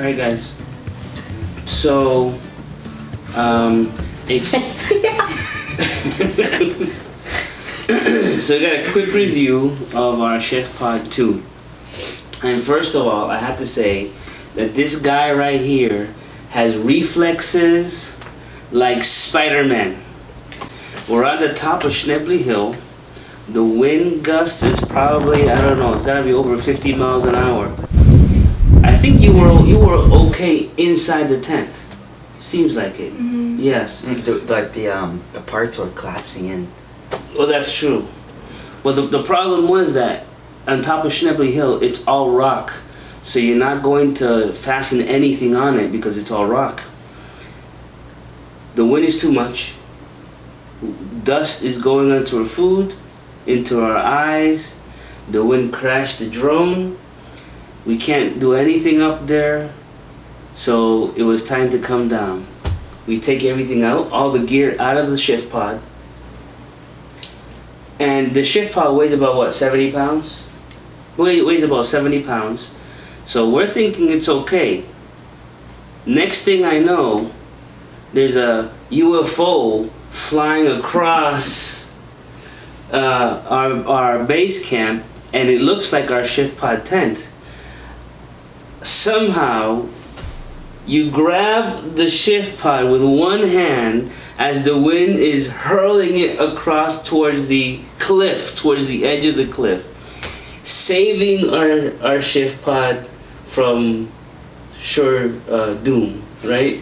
Alright guys, so so we got a quick review of our ShiftPod 2. And first of all, I have to say that this guy right here has reflexes like Spider-Man. We're at the top of Schnebley Hill. The wind gust is probably, I don't know, it's gotta be over 50 miles an hour. I think you were okay inside the tent. Seems like it. Mm-hmm. Yes. The parts were collapsing in. Well, that's true. But the problem was that on top of Schnebley Hill, it's all rock. So you're not going to fasten anything on it because it's all rock. The wind is too much. Dust is going onto our food, into our eyes. The wind crashed the drone. We can't do anything up there. So it was time to come down. We take everything out, all the gear out of the ShiftPod. And the ShiftPod weighs about what, 70 pounds? Weighs about 70 pounds. So we're thinking it's okay. Next thing I know, there's a UFO flying across our base camp, and it looks like our ShiftPod tent. Somehow, you grab the ShiftPod with one hand as the wind is hurling it across towards the cliff, towards the edge of the cliff, saving our ShiftPod from sure doom, right?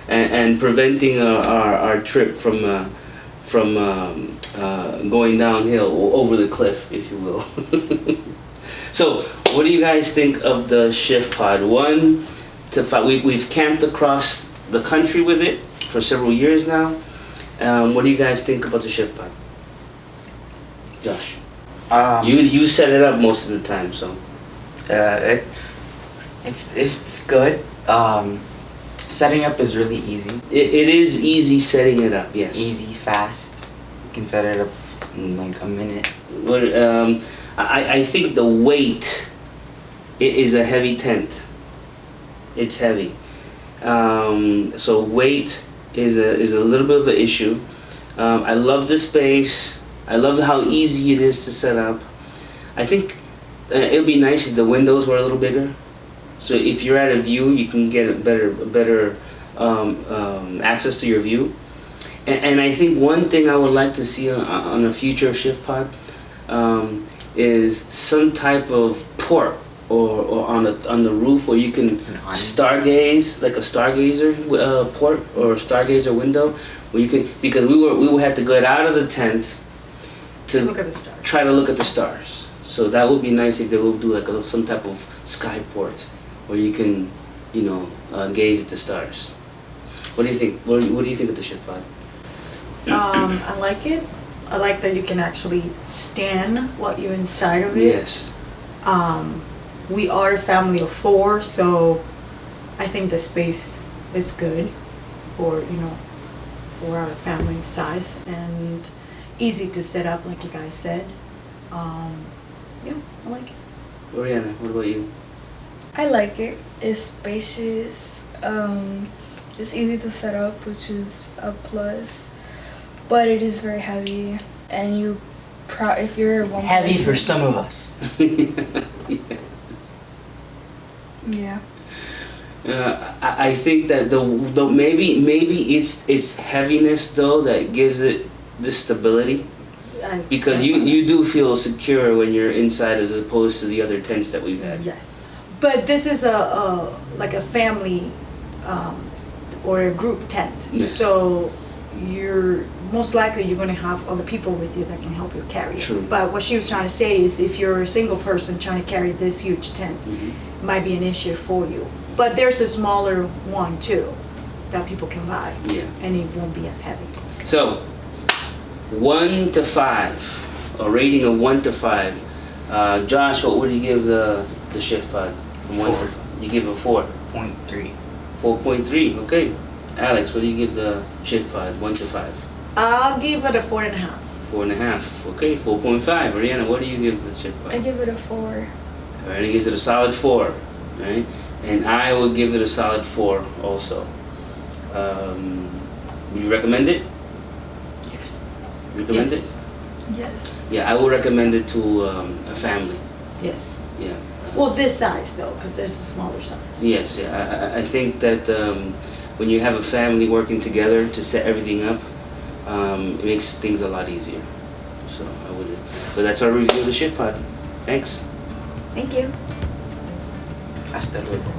And preventing our trip from going downhill over the cliff, if you will. So, what do you guys think of the ShiftPod? 1 to 5. We've camped across the country with it for several years now. What do you guys think about the ShiftPod? Josh, you set it up most of the time, so. It's good. Setting up is really easy. It is easy setting it up. Yes. Easy, fast. You can set it up in like a minute. But I think the weight is a heavy tent. It's heavy. So weight is a little bit of an issue. I love the space. I love how easy it is to set up. I think it would be nice if the windows were a little bigger. So if you're at a view, you can get a better access to your view. And I think one thing I would like to see on a future ShiftPod is some type of port or on the roof where you can stargaze, like a stargazer port or stargazer window, where you can, because we would have to get out of the tent to look at the stars. Try to look at the stars. So that would be nice if they would do like some type of sky port where you can, gaze at the stars. What do you think? What do you think of the ShiftPod? I like it. I like that you can actually stand while you're inside of it. Yes. We are a family of 4, so I think the space is good for our family size and easy to set up, like you guys said. Yeah, I like it. Oriana, what about you? I like it. It's spacious. It's easy to set up, which is a plus. But it is very heavy, and if you're one heavy person, for some of us. Yeah. I think that the maybe it's heaviness though that gives it the stability, because you do feel secure when you're inside as opposed to the other tents that we've had. Yes, but this is like a family or a group tent. Yes. So you're most likely you're going to have other people with you that can help you carry it. True. But what she was trying to say is, if you're a single person trying to carry this huge tent, Mm-hmm. it might be an issue for you. But there's a smaller one too that people can buy, Yeah. and it won't be as heavy. So 1 to 5, a rating of 1 to 5. Josh, what would you give the ShiftPod from 1 to 5? You give it a 4. 0.3. 4.3. Okay. Alex, what do you give the ShiftPod 1 to 5? I'll give it a 4.5. 4.5. Okay. 4.5. Ariana, what do you give the ShiftPod? I give it a 4. Alright, he gives it a solid 4. Right? And I would give it a solid 4 also. Would you recommend it? Yes. Recommend Yes. Yes. it? Yeah, I would recommend it to a family. Yes. Yeah. Well, this size though, because there's the smaller size. Yes, yeah. I think that when you have a family working together to set everything up, it makes things a lot easier. So I would. But that's our review of the ShiftPod. Thanks. Thank you. Hasta luego.